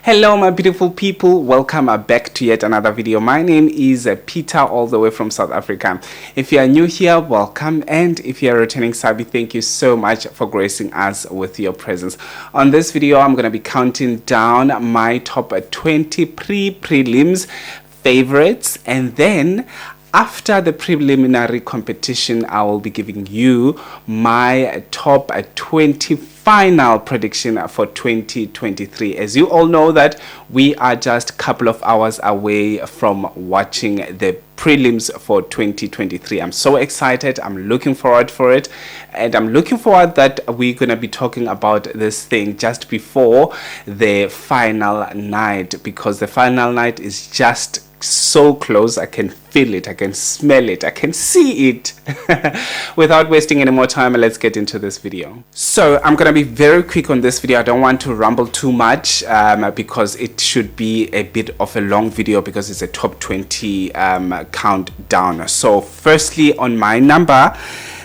Hello my beautiful people, welcome back to yet another video. My name is Peter, all the way from South Africa. If you are new here, welcome, and if you are returning Sabi, thank you so much for gracing us with your presence. On this video, I'm going to be counting down my top 20 prelims favorites, and then after the preliminary competition, I will be giving you my top 20 final prediction for 2023. As you all know that we are just a couple of hours away from watching the prelims for 2023. I'm so excited. I'm looking forward for it, and I'm looking forward that we're going to be talking about this thing just before the final night, because the final night is just so close. I can feel it, I can smell it, I can see it. Without wasting any more time, let's get into this video. So I'm gonna be very quick on this video. I don't want to ramble too much because it should be a bit of a long video because it's a top 20 countdown. So firstly, on my number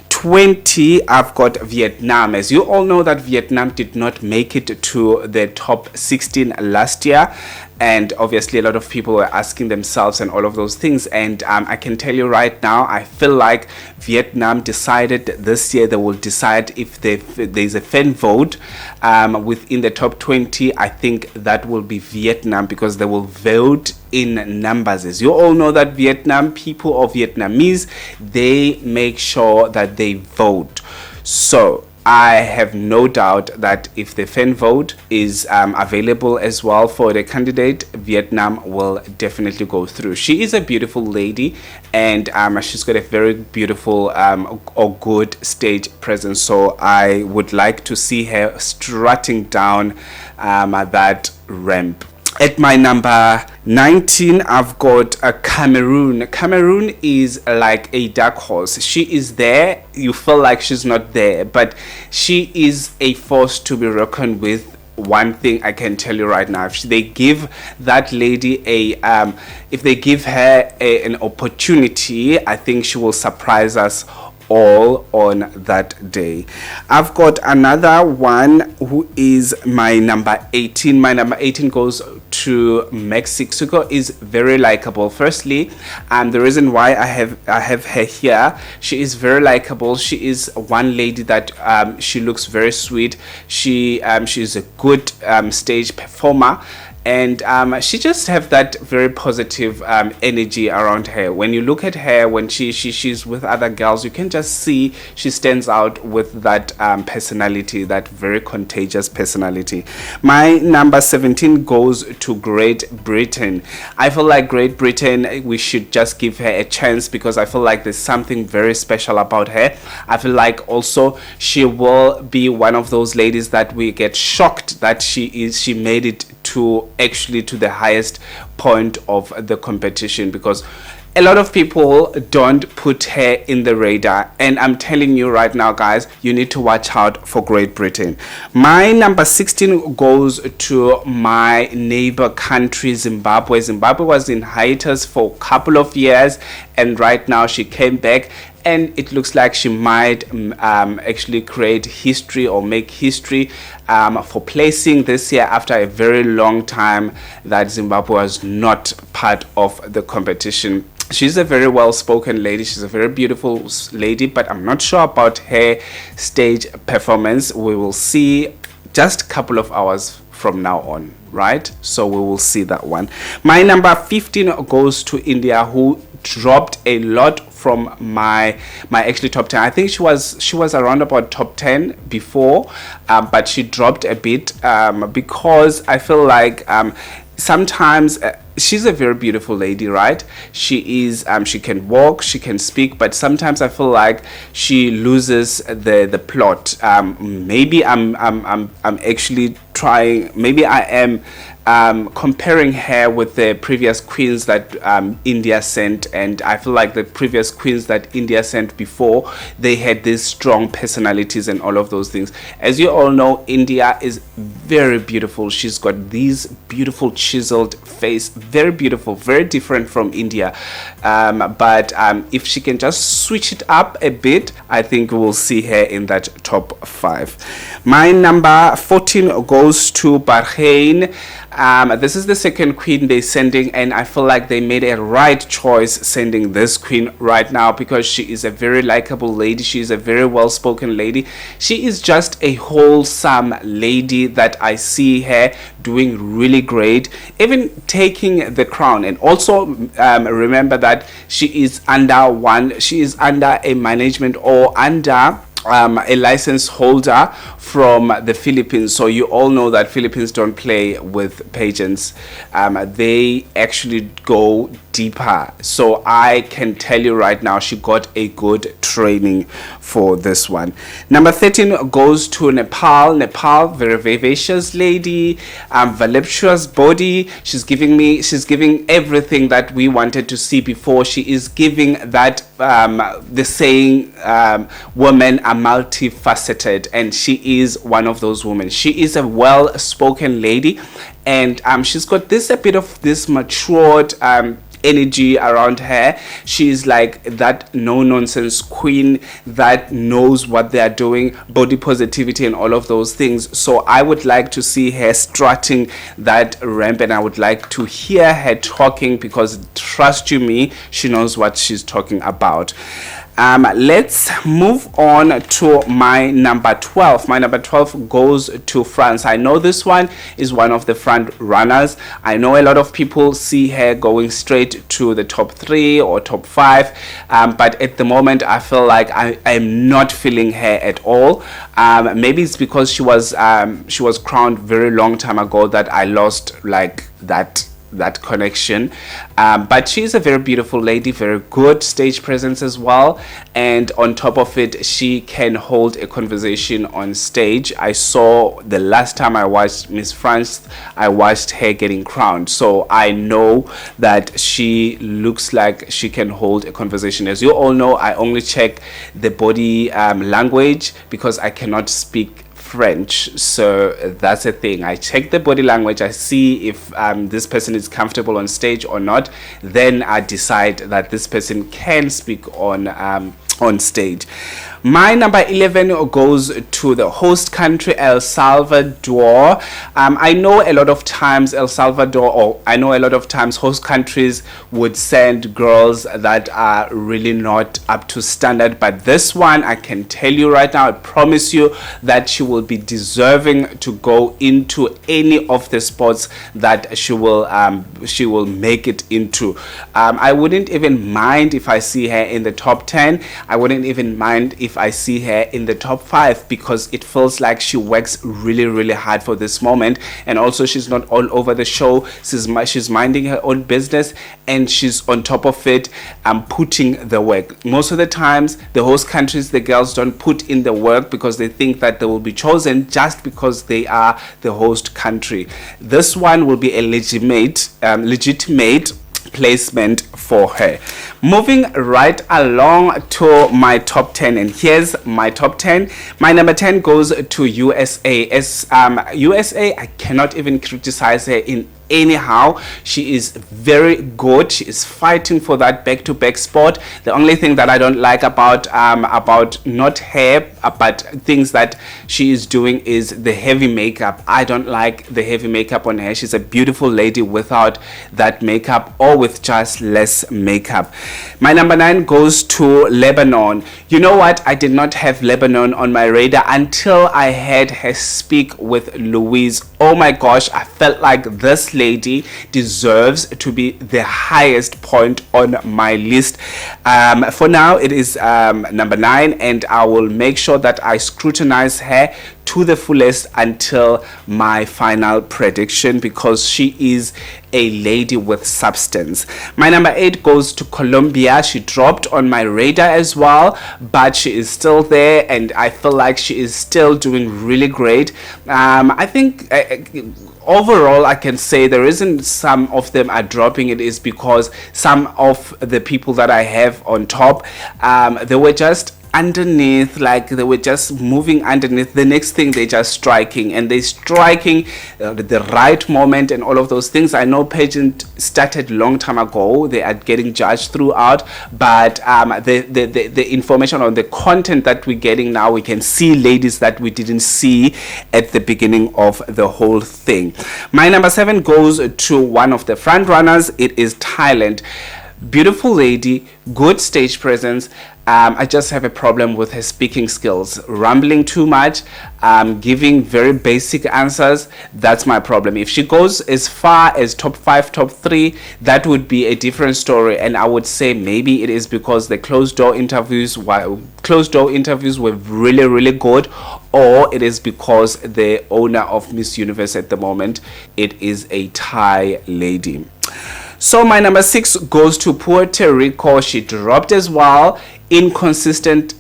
20, I've got Vietnam. As you all know that Vietnam did not make it to the top 16 last year, and obviously a lot of people were asking themselves and all of those things, and I can tell you right now, I feel like Vietnam decided this year they will decide if there's a fan vote within the top 20. I think that will be Vietnam, because they will vote in numbers. As you all know that Vietnam people or Vietnamese, they make sure that they vote. So I have no doubt that if the fan vote is available as well for the candidate, Vietnam will definitely go through. She is a beautiful lady, and she's got a very beautiful or good stage presence. So I would like to see her strutting down that ramp. At my number 19, I've got Cameroon. Cameroon is like a dark horse. She is there. You feel like she's not there, but she is a force to be reckoned with. One thing I can tell you right now, if they give that lady if they give her an opportunity, I think she will surprise us all on that day. I've got another one who is my number 18. My number 18 goes to Mexico. Is very likable. Firstly, the reason why I have her here, she is very likable. She is one lady that she looks very sweet. She's a good stage performer, and she just have that very positive energy around her. When you look at her, when she's with other girls, you can just see she stands out with that personality, that very contagious personality. My number 17 goes to Great Britain. I feel like Great Britain, we should just give her a chance, because I feel like there's something very special about her. I feel like also she will be one of those ladies that we get shocked that she made it to the highest point of the competition, because a lot of people don't put her in the radar, and I'm telling you right now, guys, you need to watch out for Great Britain. My number 16 goes to my neighbor country, Zimbabwe. Zimbabwe was in hiatus for a couple of years, and right now she came back, and it looks like she might actually create history or make history for placing this year after a very long time that Zimbabwe was not part of the competition. She's a very well-spoken lady. She's a very beautiful lady, but I'm not sure about her stage performance. We will see just a couple of hours from now on, right? So we will see that one. My number 15 goes to India, who dropped a lot from my actually top 10. I think she was around about top 10 before, but she dropped a bit because I feel like sometimes she's a very beautiful lady, right? She is she can walk, she can speak, but sometimes I feel like she loses the plot. Maybe I'm actually trying, maybe I am comparing her with the previous queens that India sent, and I feel like the previous queens that India sent before, they had these strong personalities and all of those things. As you all know, India is very beautiful. She's got these beautiful chiseled face, very beautiful, very different from India, but if she can just switch it up a bit, I think we'll see her in that top 5. My number 14 goes to Bahrain. This is the second queen they're sending, and I feel like they made a right choice sending this queen right now, because she is a very likable lady. She is a very well-spoken lady. She is just a wholesome lady that I see her doing really great, even taking the crown. And also remember that she is under a management, or under a license holder from the Philippines. So you all know that Philippines don't play with pageants. They actually go deeper. So I can tell you right now, she got a good training for this one. Number 13 goes to Nepal. Nepal, very vivacious lady, voluptuous body. She's giving everything that we wanted to see before. She is giving that the saying, women are multifaceted, and she is one of those women. She is a well-spoken lady, and she's got a bit of this matured energy around her. She's like that no-nonsense queen that knows what they are doing, body positivity and all of those things. So I would like to see her strutting that ramp, and I would like to hear her talking, because trust you me, she knows what she's talking about. Let's move on to my number 12. My number 12 goes to France. I know this one is one of the front runners. I know a lot of people see her going straight to the top 3 or top 5, but at the moment I feel like I'm not feeling her at all. Maybe it's because she was crowned very long time ago that I lost like that connection, but she's a very beautiful lady, very good stage presence as well, and on top of it, she can hold a conversation on stage. I saw the last time I watched Miss France, I watched her getting crowned, so I know that she looks like she can hold a conversation. As you all know, I only check the body language, because I cannot speak French, so that's a thing. I check the body language, I see if this person is comfortable on stage or not, then I decide that this person can speak on stage. My number 11 goes to the host country, El Salvador. I know a lot of times host countries would send girls that are really not up to standard, but this one, I can tell you right now, I promise you that she will be deserving to go into any of the sports that she will make it into. I wouldn't even mind if I see her in the top 10. I wouldn't even mind if I see her in the top 5, because it feels like she works really, really hard for this moment. And also, she's not all over the show. She's minding her own business, and she's on top of it, putting the work. Most of the times, the host countries, the girls don't put in the work because they think that they will be chosen just because they are the host country. This one will be a legitimate placement for her. Moving right along to my top 10, and here's my top 10. My number 10 goes to USA. USA, I cannot even criticize her in anyhow. She is very good. She is fighting for that back-to-back spot. The only thing that I don't like about not her, but things that she is doing, is the heavy makeup. I don't like the heavy makeup on her. She's a beautiful lady without that makeup, or with just less makeup. My number 9 goes to Lebanon. You know what? I did not have Lebanon on my radar until I heard her speak with Louise. Oh my gosh, I felt like this lady deserves to be the highest point on my list. For now, it is number 9, and I will make sure that I scrutinize her to the fullest until my final prediction, because she is a lady with substance. My number 8 goes to Colombia. She dropped on my radar as well, but she is still there, and I feel like she is still doing really great. I think overall, I can say the reason some of them are dropping it is because some of the people that I have on top, they were just underneath, like they were just moving underneath. The next thing, they're just striking, and they're striking the right moment and all of those things. I know pageant started long time ago. They are getting judged throughout, but the information on the content that we're getting now, we can see ladies that we didn't see at the beginning of the whole thing. My number 7 goes to one of the front runners. It is Thailand. Beautiful lady, good stage presence. I just have a problem with her speaking skills, rambling too much, giving very basic answers. That's my problem. If she goes as far as top 5, top 3, that would be a different story, and I would say maybe it is because the closed door interviews were really, really good, or it is because the owner of Miss Universe at the moment, it is a Thai lady. So my number 6 goes to Puerto Rico. She dropped as well. Inconsistent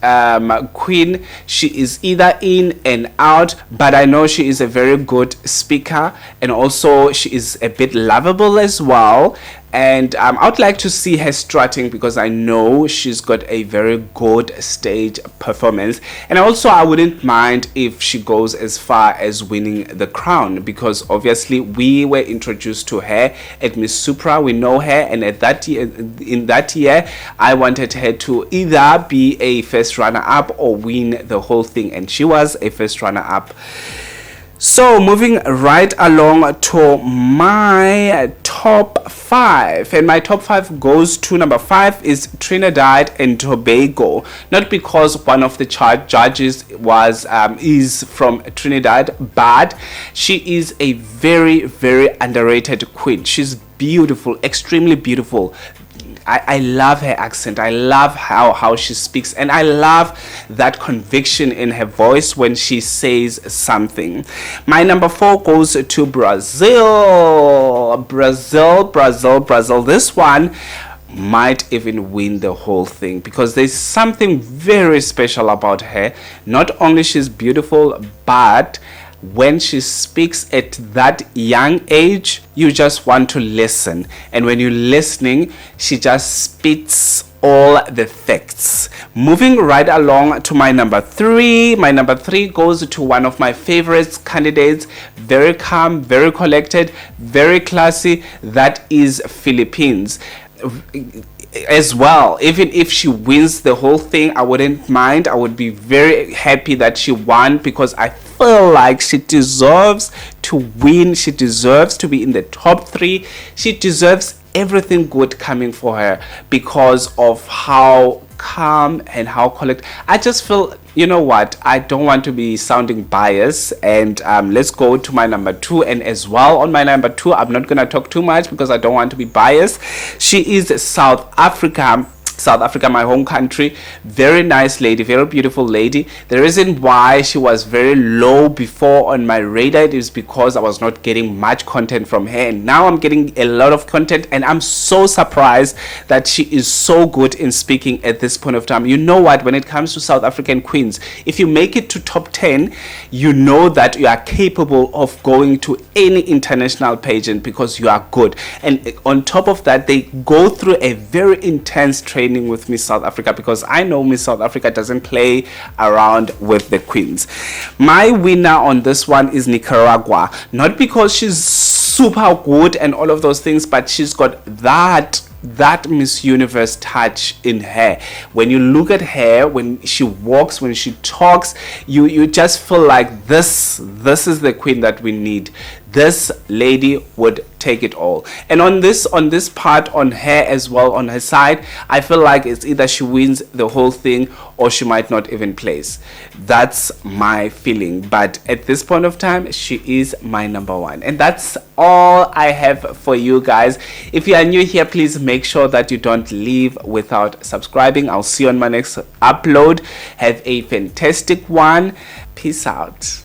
queen. She is either in and out, but I know she is a very good speaker, and also she is a bit lovable as well. And I would like to see her strutting, because I know she's got a very good stage performance. And also I wouldn't mind if she goes as far as winning the crown, because obviously we were introduced to her at Miss Supra. We know her, and at that year, in that year, I wanted her to either be a first runner-up or win the whole thing, and she was a first runner-up. So moving right along to my top 5, and my top 5 goes to number 5 is Trinidad and Tobago. Not because one of the judges is from Trinidad, but she is a very, very underrated queen. She's beautiful, extremely beautiful. I love her accent. I love how she speaks, and I love that conviction in her voice when she says something. My number 4 goes to Brazil. Brazil. This one might even win the whole thing, because there's something very special about her. Not only she's beautiful, but when she speaks at that young age, you just want to listen. And when you're listening, she just spits all the facts. Moving right along to my number 3. My number 3 goes to one of my favorite candidates. Very calm, very collected, very classy. That is Philippines. As well, even if she wins the whole thing, I wouldn't mind. I would be very happy that she won, because I feel like she deserves to win. She deserves to be in the top 3. She deserves everything good coming for her because of how calm and how collected. I just feel, you know what, I don't want to be sounding biased, and let's go to my number 2. And as well, on my number 2, I'm not gonna talk too much because I don't want to be biased. She is South Africa, my home country. Very nice lady, very beautiful lady. The reason why she was very low before on my radar is because I was not getting much content from her, and now I'm getting a lot of content, and I'm so surprised that she is so good in speaking at this point of time. You know what, when it comes to South African queens, if you make it to top 10, you know that you are capable of going to any international pageant because you are good. And on top of that, they go through a very intense training with Miss South Africa, because I know Miss South Africa doesn't play around with the queens. My winner on this one is Nicaragua, not because she's super good and all of those things, but she's got that Miss Universe touch in her. When you look at her, when she walks, when she talks, you just feel like this is the queen that we need. This lady would take it all. And on this part, on her as well, on her side, I feel like it's either she wins the whole thing or she might not even place. That's my feeling. But at this point of time, she is my number 1. And that's all I have for you guys. If you are new here, please make sure that you don't leave without subscribing. I'll see you on my next upload. Have a fantastic one. Peace out.